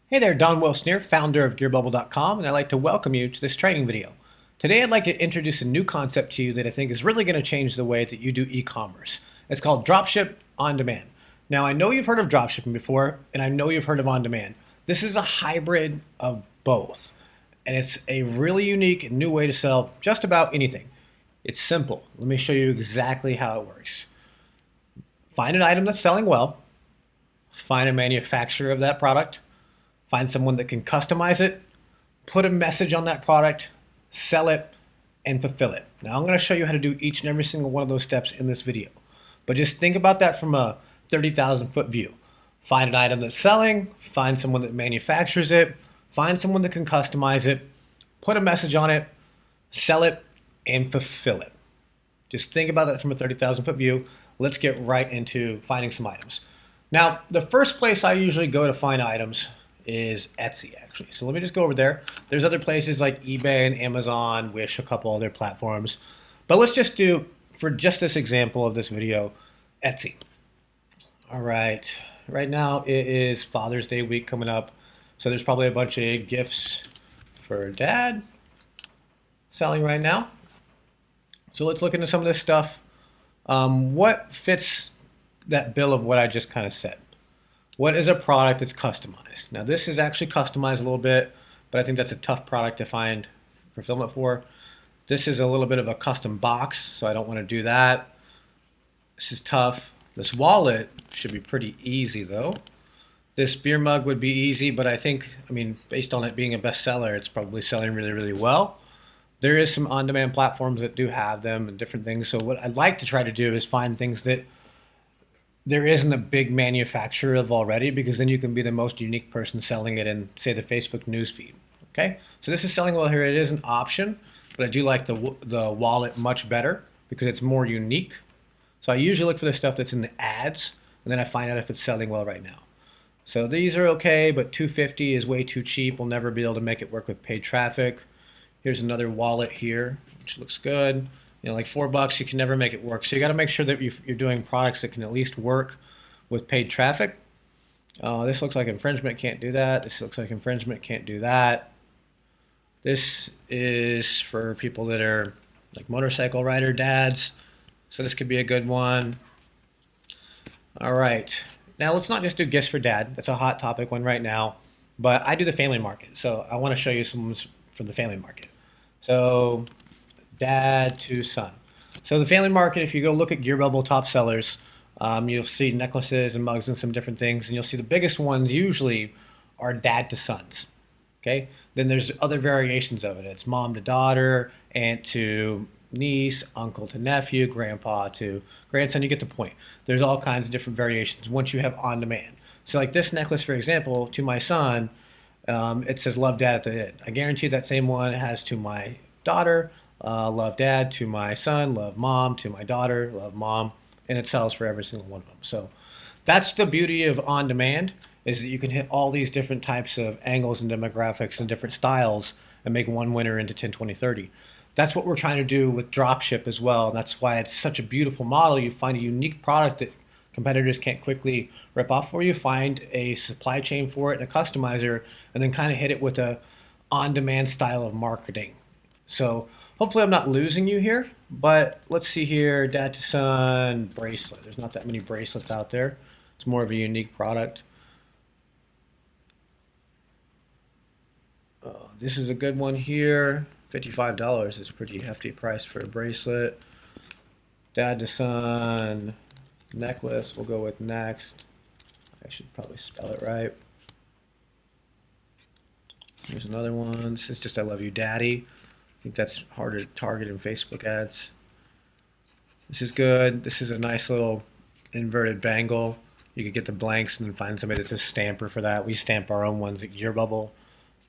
Hey there, Don Wilson here, founder of GearBubble.com, and I'd like to welcome you to this training video. Today I'd like to introduce a new concept to you that I think is really going to change the way that you do e-commerce. It's called Dropship On Demand. Now I know you've heard of dropshipping before, and I know you've heard of on demand. This is a hybrid of both, and it's a really unique and new way to sell just about anything. It's simple. Let me show you exactly how it works. Find an item that's selling well, find a manufacturer of that product, find someone that can customize it, put a message on that product, sell it, and fulfill it. Now I'm going to show you how to do each and every single one of those steps in this video. But just think about that from a 30,000 foot view. Find an item that's selling, find someone that manufactures it, find someone that can customize it, put a message on it, sell it, and fulfill it. Just think about that from a 30,000 foot view. Let's get right into finding some items. Now, the first place I usually go to find items is Etsy, actually. So let me just go over there. There's other places like eBay and Amazon, Wish, a couple other platforms. But let's just do, for just this example of this video, Etsy. All right. Right now it is Father's Day week coming up. So there's probably a bunch of gifts for dad selling right now. So let's look into some of this stuff. What fits that bill of what I just kind of said? What is a product that's customized? Now this is actually customized a little bit, but I think that's a tough product to find fulfillment for. This is a little bit of a custom box, so I don't want to do that. This is tough. This wallet should be pretty easy though. This beer mug would be easy, but I think, based on it being a bestseller, it's probably selling really, really well. There is some on-demand platforms that do have them and different things. So what I'd like to try to do is find things that there isn't a big manufacturer of already, because then you can be the most unique person selling it in, say, the Facebook newsfeed. Okay, so this is selling well here. It is an option, but I do like the wallet much better because it's more unique. So I usually look for the stuff that's in the ads, and then I find out if it's selling well right now. So these are okay, but $250 is way too cheap. We'll never be able to make it work with paid traffic. Here's another wallet here, which looks good. Like $4, you can never make it work. So you got to make sure that you're doing products that can at least work with paid traffic. This looks like infringement, can't do that. This looks like infringement, can't do that. This is for people that are like motorcycle rider dads. So this could be a good one. All right. Now let's not just do gifts for dad. That's a hot topic one right now. But I do the family market. So I want to show you some from the family market. So dad to son. So the family market, if you go look at Gear Bubble top sellers, you'll see necklaces and mugs and some different things, and you'll see the biggest ones usually are dad to sons. Okay, then there's other variations of it. It's mom to daughter, aunt to niece, uncle to nephew, grandpa to grandson. You get the point. There's all kinds of different variations once you have on demand. So like this necklace, for example, to my son, it says love dad at the end. I guarantee that same one has to my daughter, love dad, to my son, love mom, to my daughter, love mom, and it sells for every single one of them. So that's the beauty of on demand, is that you can hit all these different types of angles and demographics and different styles and make one winner into 10, 20, 30. That's what we're trying to do with dropship as well. And that's why it's such a beautiful model. You find a unique product that competitors can't quickly rip off for you, find a supply chain for it and a customizer, and then kind of hit it with a on-demand style of marketing. So hopefully I'm not losing you here, but let's see here, dad to son bracelet. There's not that many bracelets out there. It's more of a unique product. This is a good one here. $55 is a pretty hefty price for a bracelet. Dad to son necklace, we'll go with next. I should probably spell it right. Here's another one. This is just I love you daddy. I think that's harder to target in Facebook ads. This is good. This is a nice little inverted bangle. You could get the blanks and then find somebody that's a stamper for that. We stamp our own ones at Gear Bubble.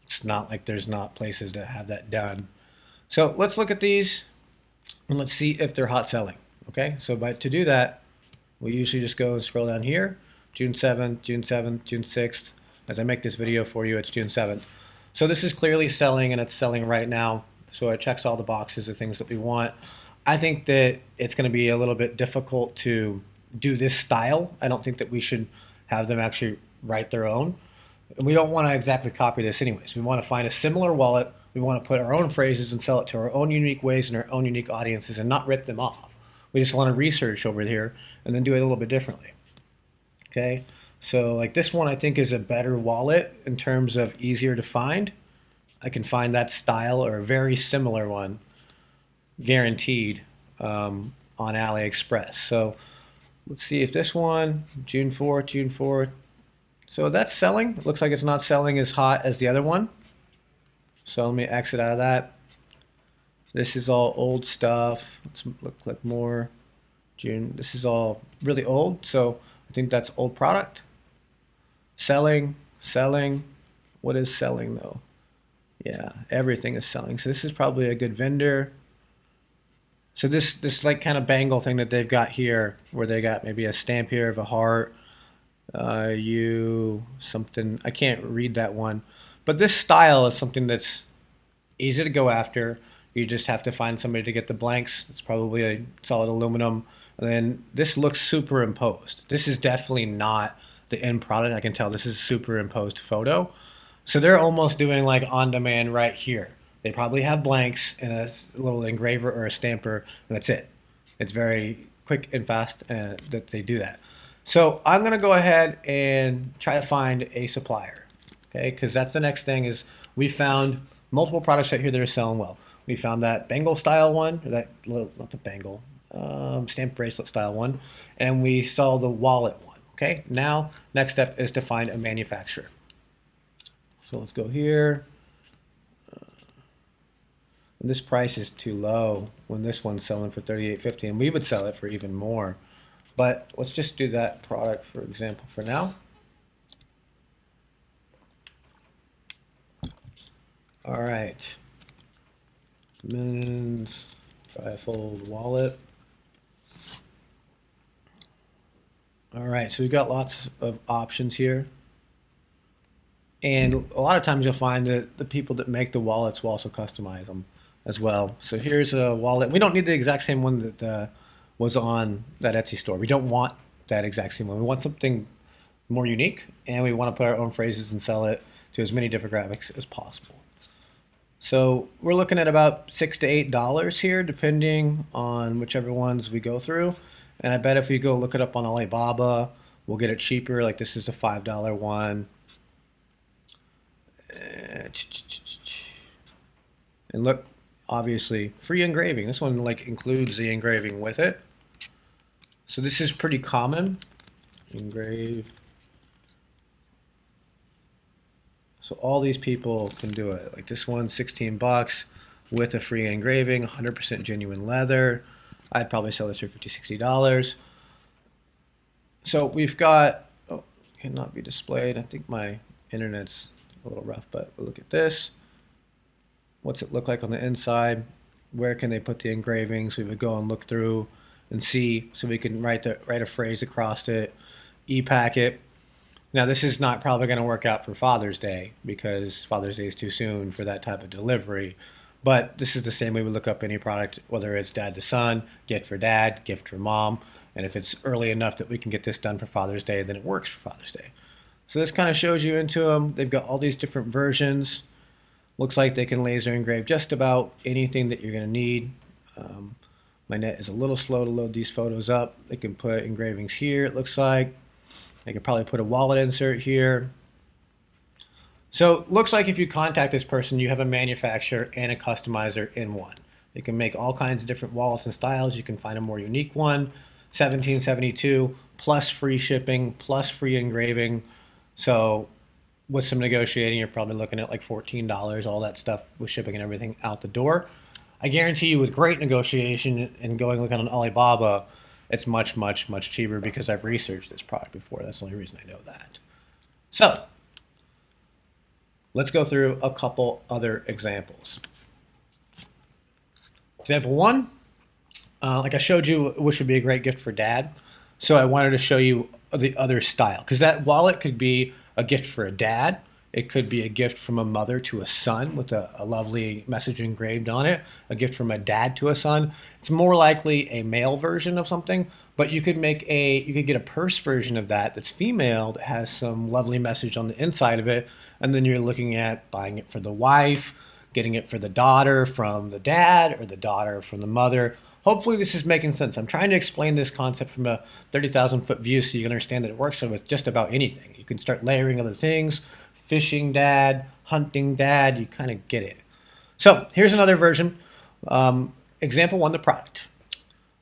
It's not like there's not places to have that done. So let's look at these and let's see if they're hot selling. Okay, so to do that, we usually just go and scroll down here. June 7th, June 7th, June 6th. As I make this video for you, it's June 7th. So this is clearly selling, and it's selling right now. So it checks all the boxes of things that we want. I think that it's going to be a little bit difficult to do this style. I don't think that we should have them actually write their own. And we don't want to exactly copy this anyways. We want to find a similar wallet. We want to put our own phrases and sell it to our own unique ways and our own unique audiences and not rip them off. We just want to research over here and then do it a little bit differently. Okay, so like this one I think is a better wallet in terms of easier to find. I can find that style or a very similar one guaranteed on AliExpress. So let's see if this one, June 4th, June 4th. So that's selling. It looks like it's not selling as hot as the other one. So let me exit out of that. This is all old stuff. Let's look like more June. This is all really old. So I think that's old product. Selling, selling. What is selling though? Yeah, everything is selling. So this is probably a good vendor. So this like kind of bangle thing that they've got here, where they got maybe a stamp here of a heart, you something, I can't read that one, but this style is something that's easy to go after. You just have to find somebody to get the blanks. It's probably a solid aluminum, and then this looks superimposed. This is definitely not the end product. I can tell this is a superimposed photo. So they're almost doing like on demand right here. They probably have blanks and a little engraver or a stamper, and that's it. It's very quick and fast that they do that. So I'm going to go ahead and try to find a supplier, okay? Because that's the next thing is we found multiple products right here that are selling well. We found that bangle style one, or that little, not the bangle, stamp bracelet style one, and we saw the wallet one, okay? Now, next step is to find a manufacturer. So let's go here. This price is too low when this one's selling for $38.50, and we would sell it for even more. But let's just do that product, for example, for now. All right. Men's trifold wallet. All right, so we've got lots of options here. And a lot of times you'll find that the people that make the wallets will also customize them as well. So here's a wallet. We don't need the exact same one that was on that Etsy store. We don't want that exact same one. We want something more unique, and we want to put our own phrases and sell it to as many different graphics as possible. So we're looking at about $6 to $8 here, depending on whichever ones we go through. And I bet if we go look it up on Alibaba, we'll get it cheaper. Like this is a $5 one. And look, obviously free engraving. This one like includes the engraving with it. So this is pretty common. Engrave. So all these people can do it. Like this one, 16 bucks with a free engraving, 100% genuine leather. I'd probably sell this for $50, $60. So we've got, oh, cannot be displayed. I think my internet's a little rough, but look at this. What's it look like on the inside? Where can they put the engravings? We would go and look through and see, so we can write a phrase across it, e-pack it. Now this is not probably going to work out for Father's Day because Father's Day is too soon for that type of delivery. But this is the same way we look up any product, whether it's dad to son, gift for dad, gift for mom. And if it's early enough that we can get this done for Father's Day, then it works for Father's Day. So this kind of shows you into them. They've got all these different versions. Looks like they can laser engrave just about anything that you're going to need. My net is a little slow to load these photos up. They can put engravings here, it looks like. They could probably put a wallet insert here. So it looks like if you contact this person, you have a manufacturer and a customizer in one. They can make all kinds of different wallets and styles. You can find a more unique one, $17.72 plus free shipping, plus free engraving. So with some negotiating, you're probably looking at like $14, all that stuff with shipping and everything out the door. I guarantee you with great negotiation and going looking on Alibaba, it's much, much, much cheaper because I've researched this product before. That's the only reason I know that. So let's go through a couple other examples. Example one, like I showed you, which would be a great gift for dad. So I wanted to show you the other style because that wallet could be a gift for a dad. It could be a gift from a mother to a son with a lovely message engraved on it. A gift from a dad to a son. It's more likely a male version of something, But you could get a purse version of that that's female that has some lovely message on the inside of it, and then you're looking at buying it for the wife, getting it for the daughter from the dad, or the daughter from the mother. Hopefully this is making sense. I'm trying to explain this concept from a 30,000 foot view so you can understand that it works with just about anything. You can start layering other things, fishing dad, hunting dad, you kind of get it. So here's another version. Example one, the product.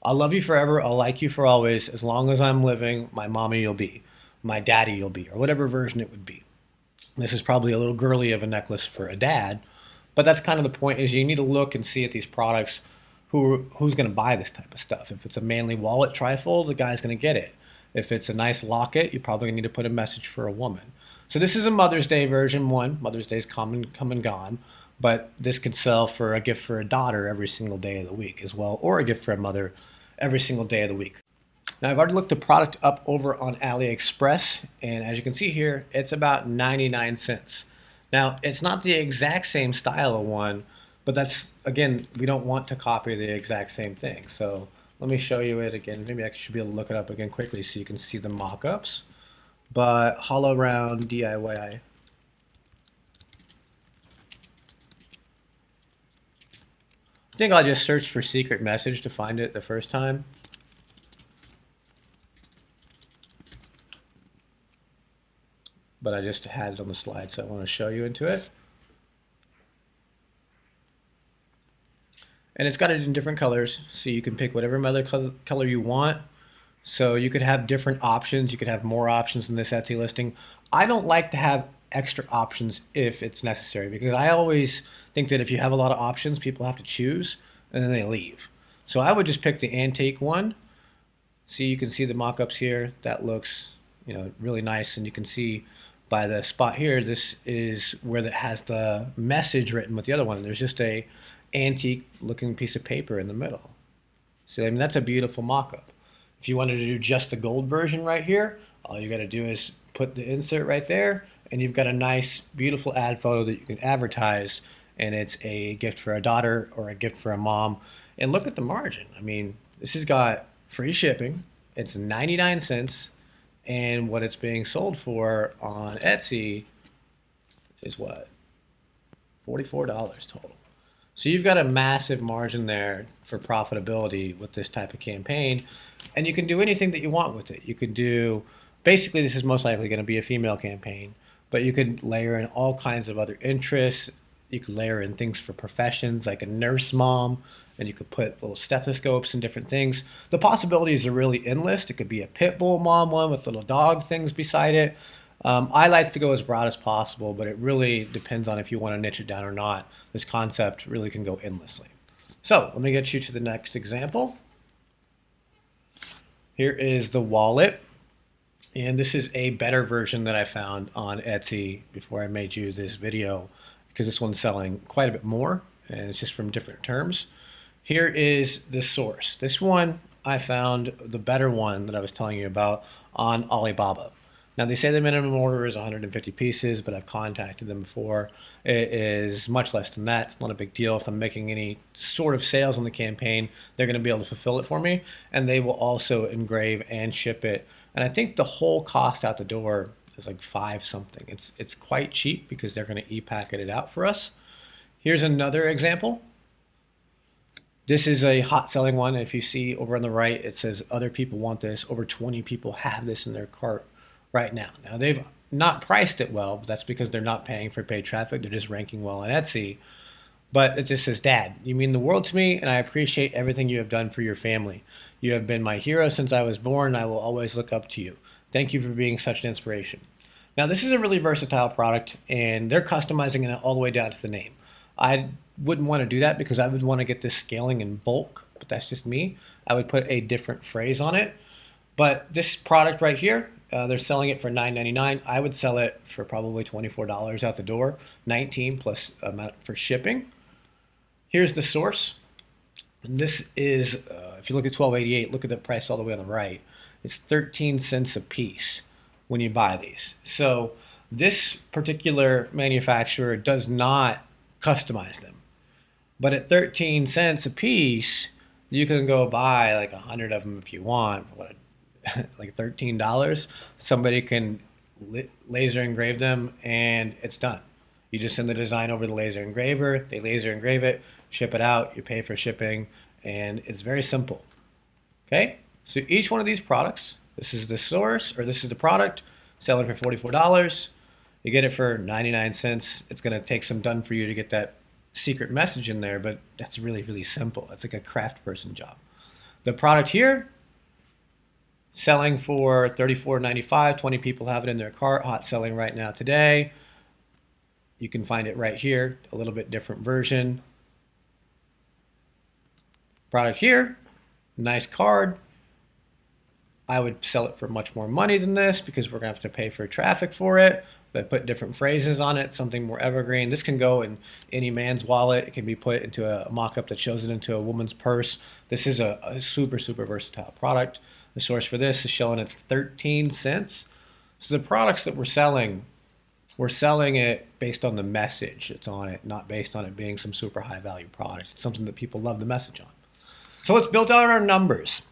I'll love you forever, I'll like you for always, as long as I'm living, my mommy you'll be, my daddy you'll be, or whatever version it would be. This is probably a little girly of a necklace for a dad, but that's kind of the point, is you need to look and see at these products who's going to buy this type of stuff. If it's a manly wallet trifold, the guy's going to get it. If it's a nice locket, you're probably going to need to put a message for a woman. So this is a Mother's Day version one. Mother's Day's come and gone, but this could sell for a gift for a daughter every single day of the week as well, or a gift for a mother every single day of the week. Now I've already looked the product up over on AliExpress, and as you can see here, it's about 99 cents. Now it's not the exact same style of one, but that's, again, we don't want to copy the exact same thing. So let me show you it again. Maybe I should be able to look it up again quickly so you can see the mock-ups. But hollow round DIY. I think I'll just search for secret message to find it the first time. But I just had it on the slide, so I want to show you into it. And it's got it in different colors, so you can pick whatever other color you want. So you could have different options. You could have more options in this Etsy listing. I don't like to have extra options if it's necessary, because I always think that if you have a lot of options, people have to choose and then they leave. So I would just pick the antique one. See, you can see the mock-ups here. That looks, really nice, and you can see by the spot here, this is where it has the message written with the other one. There's just a antique looking piece of paper in the middle. So that's a beautiful mock-up. If you wanted to do just the gold version right here, all you got to do is put the insert right there, and you've got a nice, beautiful ad photo that you can advertise, and it's a gift for a daughter or a gift for a mom. And look at the margin. This has got free shipping. It's 99 cents, and what it's being sold for on Etsy is what? $44 total. So you've got a massive margin there for profitability with this type of campaign, and you can do anything that you want with it. You could do, basically this is most likely going to be a female campaign, but you could layer in all kinds of other interests. You could layer in things for professions like a nurse mom, and you could put little stethoscopes and different things. The possibilities are really endless. It could be a pit bull mom one with little dog things beside it. I like to go as broad as possible, but it really depends on if you want to niche it down or not. This concept really can go endlessly. So let me get you to the next example. Here is the wallet, and this is a better version that I found on Etsy before I made you this video, because this one's selling quite a bit more, and it's just from different terms. Here is the source. This one, I found the better one that I was telling you about on Alibaba. Now they say the minimum order is 150 pieces, but I've contacted them before. It is much less than that. It's not a big deal. If I'm making any sort of sales on the campaign, they're going to be able to fulfill it for me, and they will also engrave and ship it. And I think the whole cost out the door is like $5 something. It's quite cheap because they're going to e-packet it out for us. Here's another example. This is a hot selling one. If you see over on the right, it says other people want this. Over 20 people have this in their cart right now. Now they've not priced it well, but that's because they're not paying for paid traffic. They're just ranking well on Etsy. But it just says, Dad, you mean the world to me, and I appreciate everything you have done for your family. You have been my hero since I was born, and I will always look up to you. Thank you for being such an inspiration. Now this is a really versatile product, and they're customizing it all the way down to the name. I wouldn't want to do that because I would want to get this scaling in bulk, but that's just me. I would put a different phrase on it. But this product right here, they're selling it for $9.99. I would sell it for probably $24 out the door, $19 plus amount for shipping. Here's the source. And this is, if you look at $12.88, look at the price all the way on the right. It's 13 cents a piece when you buy these. So this particular manufacturer does not customize them. But at 13 cents a piece, You can go buy like 100 of them if you want. What, like $13? Somebody can laser engrave them, and it's done. You just send the design over to the laser engraver. They laser engrave it, ship it out. You pay for shipping, and it's very simple. Okay, so each one of these products, this is the source, or this is the product, selling for $44. You get it for 99 cents. It's going to take some done for you to get that secret message in there, but that's really, really simple. It's like a craft person job. The product here, selling for $34.95. 20 people have it in their cart, hot selling right now today. You can find it right here, a little bit different version. Product here, nice card. I would sell it for much more money than this because we're gonna have to pay for traffic for it, but put different phrases on it, something more evergreen. This can go in any man's wallet. It can be put into a mock-up that shows it into a woman's purse. This is a super, super versatile product. The source for this is showing it's 13 cents. So the products that we're selling it based on the message that's on it, not based on it being some super high value product. It's something that people love the message on. So let's build out our numbers.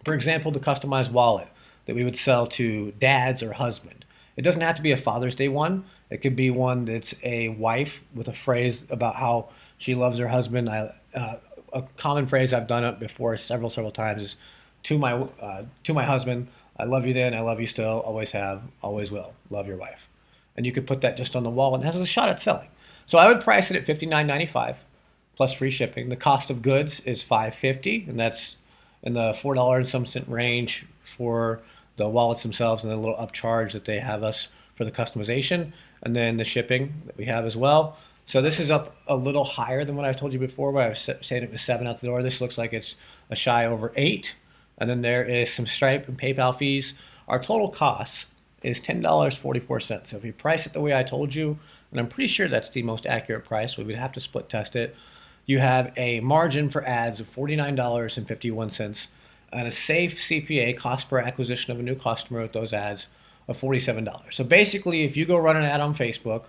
For example, the customized wallet that we would sell to dads or husband. It doesn't have to be a Father's Day one. It could be one that's a wife with a phrase about how she loves her husband. A common phrase I've done it before several times is to my husband, I love you then, I love you still, always have, always will, love your wife. And you could put that just on the wall and it has a shot at selling. So I would price it at $59.95 plus free shipping. The cost of goods is $5.50, and that's in the $4 and some cent range for the wallets themselves, and the little upcharge that they have us for the customization, and then the shipping that we have as well. So this is up a little higher than what I told you before, where I was saying it was 7 out the door. This looks like it's a shy over 8. And then there is some Stripe and PayPal fees. Our total cost is $10.44. So if you price it the way I told you, and I'm pretty sure that's the most accurate price, we would have to split test it, you have a margin for ads of $49.51 and a safe CPA, cost per acquisition of a new customer with those ads, of $47. So basically, if you go run an ad on Facebook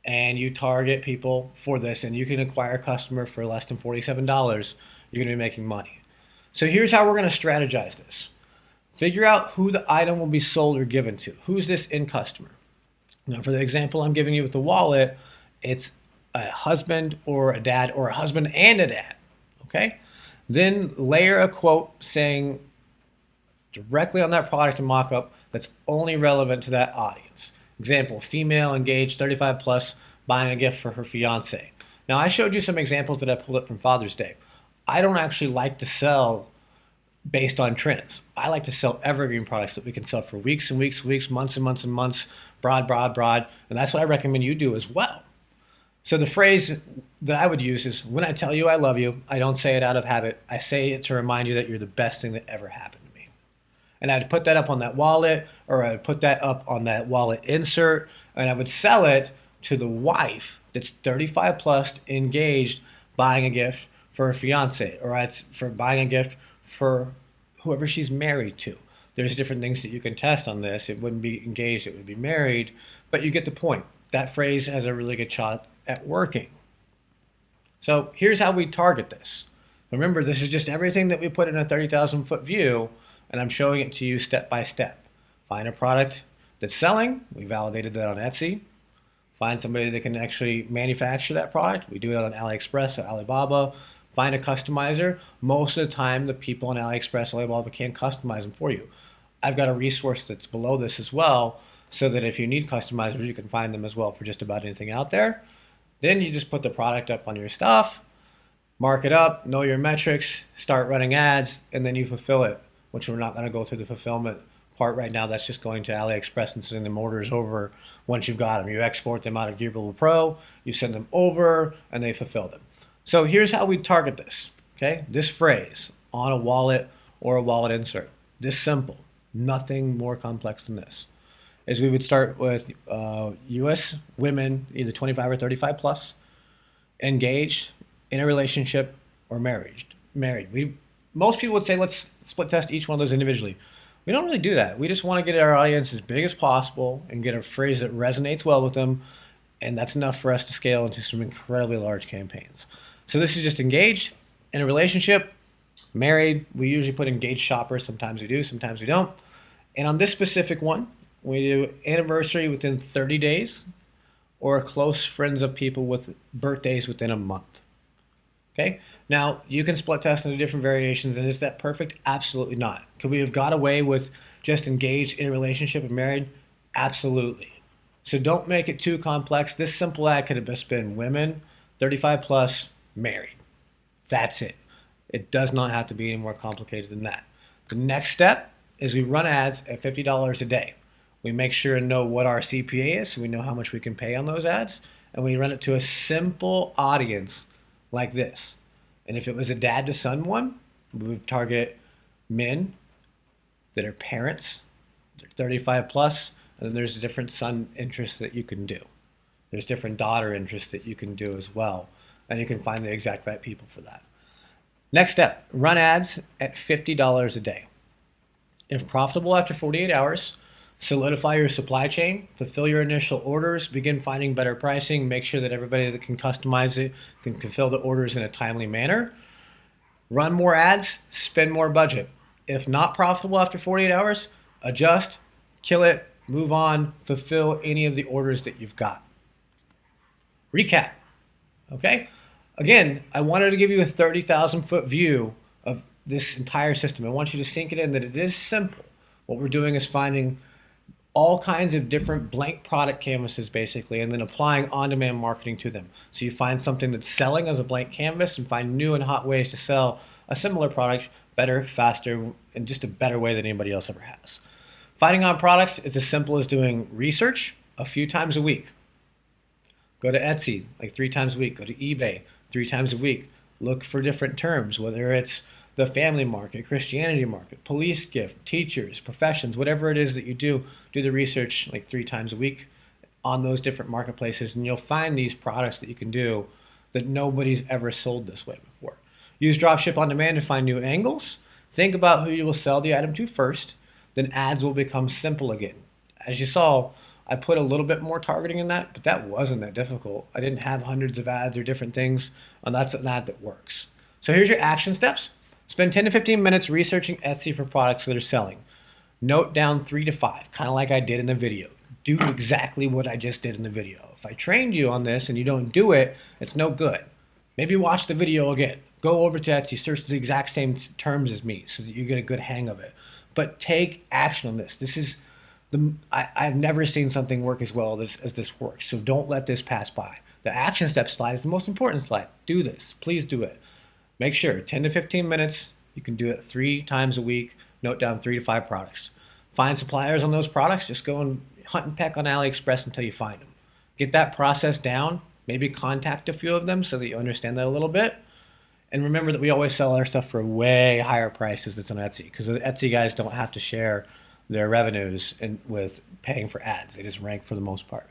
and you target people for this and you can acquire a customer for less than $47, you're going to be making money. So here's how we're going to strategize this. Figure out who the item will be sold or given to. Who's this end customer? Now, for the example I'm giving you with the wallet, it's a husband or a dad, or a husband and a dad, okay? Then layer a quote saying directly on that product and mock-up that's only relevant to that audience. Example, female, engaged, 35 plus, buying a gift for her fiance. Now, I showed you some examples that I pulled up from Father's Day. I don't actually like to sell based on trends. I like to sell evergreen products that we can sell for weeks and weeks, months and months and months, broad, and that's what I recommend you do as well. So the phrase that I would use is, when I tell you I love you, I don't say it out of habit. I say it to remind you that you're the best thing that ever happened to me. And I'd put that up on that wallet, or I'd put that up on that wallet insert, and I would sell it to the wife that's 35 plus, engaged, buying a gift for her fiance, or it's for buying a gift for whoever she's married to. There's different things that you can test on this. It wouldn't be engaged, it would be married, but you get the point. That phrase has a really good shot at working. So here's how we target this. Remember, this is just everything that we put in a 30,000 foot view, and I'm showing it to you step by step. Find a product that's selling. We validated that on Etsy. Find somebody that can actually manufacture that product. We do it on AliExpress or Alibaba. Find a customizer. Most of the time, the people on AliExpress, Alibaba can't customize them for you. I've got a resource that's below this as well, so that if you need customizers, you can find them as well for just about anything out there. Then you just put the product up on your stuff, mark it up, know your metrics, start running ads, and then you fulfill it, which we're not going to go through the fulfillment part right now. That's just going to AliExpress and sending them orders over once you've got them. You export them out of Gearbubble Pro, you send them over, and they fulfill them. So here's how we target this, okay? This phrase, on a wallet or a wallet insert, this simple, nothing more complex than this, is we would start with U.S. women, either 25 or 35 plus, engaged, in a relationship, or married. Most people would say, let's split test each one of those individually. We don't really do that. We just want to get our audience as big as possible and get a phrase that resonates well with them, and that's enough for us to scale into some incredibly large campaigns. So this is just engaged, in a relationship, Married, we usually put engaged shoppers. Sometimes we do, sometimes we don't. And on this specific one, we do anniversary within 30 days or close friends of people with birthdays within a month. Okay. Now you can split test into different variations, and is that perfect? Absolutely not. Could we have got away with just engaged in a relationship and married? Absolutely. So don't make it too complex. This simple ad could have just been women, 35 plus, married. That's it. It does not have to be any more complicated than that. The next step is we run ads at $50 a day. We make sure to know what our CPA is so we know how much we can pay on those ads, and we run it to a simple audience like this. And if it was a dad to son one, we would target men that are parents, they're 35 plus, and then there's different son interests that you can do. There's different daughter interests that you can do as well, and you can find the exact right people for that. Next step, run ads at $50 a day. If profitable after 48 hours, solidify your supply chain, fulfill your initial orders, begin finding better pricing, make sure that everybody that can customize it can fulfill the orders in a timely manner. Run more ads, spend more budget. If not profitable after 48 hours, adjust, kill it, move on, fulfill any of the orders that you've got. Recap, okay? Again, I wanted to give you a 30,000 foot view of this entire system. I want you to sink it in that it is simple. What we're doing is finding all kinds of different blank product canvases basically, and then applying on-demand marketing to them. So you find something that's selling as a blank canvas and find new and hot ways to sell a similar product better, faster, and just a better way than anybody else ever has. Finding on products is as simple as doing research a few times a week. Go to Etsy like 3 times a week. Go to eBay 3 times a week. Look for different terms, whether it's the family market, Christianity market, police gift, teachers, professions, whatever it is that you do the research like 3 times a week on those different marketplaces, and you'll find these products that you can do that nobody's ever sold this way before. Use Dropship On Demand to find new angles. Think about who you will sell the item to first, then ads will become simple again. As you saw, I put a little bit more targeting in that, but that wasn't that difficult. I didn't have hundreds of ads or different things, and that's an ad that works. So here's your action steps. Spend 10 to 15 minutes researching Etsy for products that are selling. Note down 3 to 5, kind of like I did in the video. Do exactly what I just did in the video. If I trained you on this and you don't do it, it's no good. Maybe watch the video again. Go over to Etsy, search the exact same terms as me so that you get a good hang of it. But take action on this. This is I've never seen something work as well as this works. So don't let this pass by. The action step slide is the most important slide. Do this. Please do it. Make sure 10 to 15 minutes. You can do it 3 times a week. Note down 3 to 5 products. Find suppliers on those products. Just go and hunt and peck on AliExpress until you find them. Get that process down. Maybe contact a few of them so that you understand that a little bit. And remember that we always sell our stuff for way higher prices that's on Etsy, because the Etsy guys don't have to share their revenues with paying for ads. They just rank for the most part.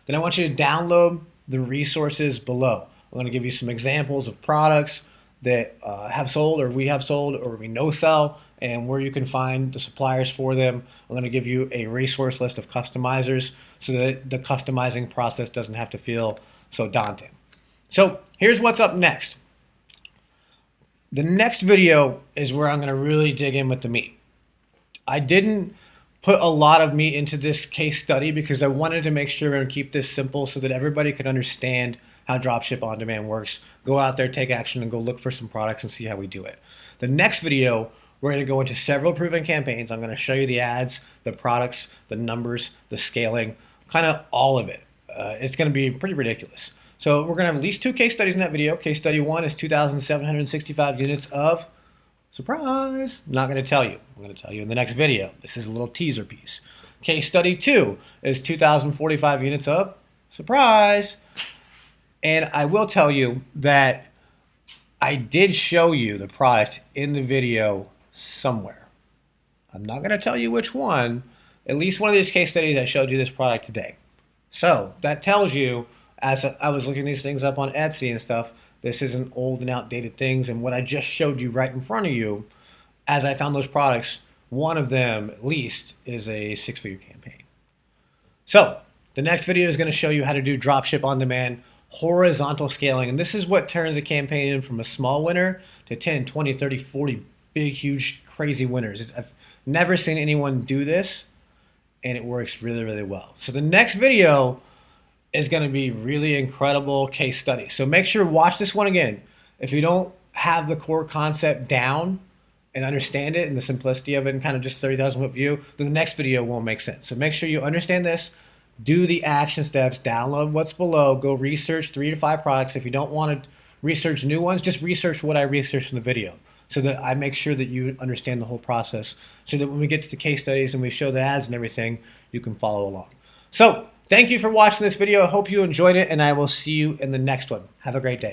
Then I want you to download the resources below. I'm going to give you some examples of products that have sold, or we have sold, or we know sell, and where you can find the suppliers for them. I'm going to give you a resource list of customizers so that the customizing process doesn't have to feel so daunting. So here's what's up next. The next video is where I'm going to really dig in with the meat. I didn't put a lot of meat into this case study because I wanted to make sure and keep this simple so that everybody could understand how Dropship On Demand works. Go out there, take action, and go look for some products and see how we do it. The next video, we're going to go into several proven campaigns. I'm going to show you the ads, the products, the numbers, the scaling, kind of all of it. It's going to be pretty ridiculous. So we're going to have at least 2 case studies in that video. Case study 1 is 2,765 units of surprise. I'm not going to tell you. I'm going to tell you in the next video. This is a little teaser piece. Case study 2 is 2,045 units of surprise. And I will tell you that I did show you the product in the video somewhere. I'm not going to tell you which one. At least one of these case studies I showed you this product today. So that tells you, as I was looking these things up on Etsy and stuff, this isn't old and outdated things. And what I just showed you right in front of you, as I found those products, one of them at least is a 6-figure campaign. So the next video is going to show you how to do Dropship On Demand horizontal scaling. And this is what turns a campaign in from a small winner to 10, 20, 30, 40 big, huge, crazy winners. I've never seen anyone do this, and it works really, really well. So the next video is going to be really incredible case study. So make sure to watch this one again. If you don't have the core concept down and understand it and the simplicity of it and kind of just 30,000 foot view, then the next video won't make sense. So make sure you understand this, do the action steps, download what's below, go research 3 to 5 products. If you don't want to research new ones, just research what I researched in the video so that I make sure that you understand the whole process so that when we get to the case studies and we show the ads and everything, you can follow along. So thank you for watching this video. I hope you enjoyed it, and I will see you in the next one. Have a great day.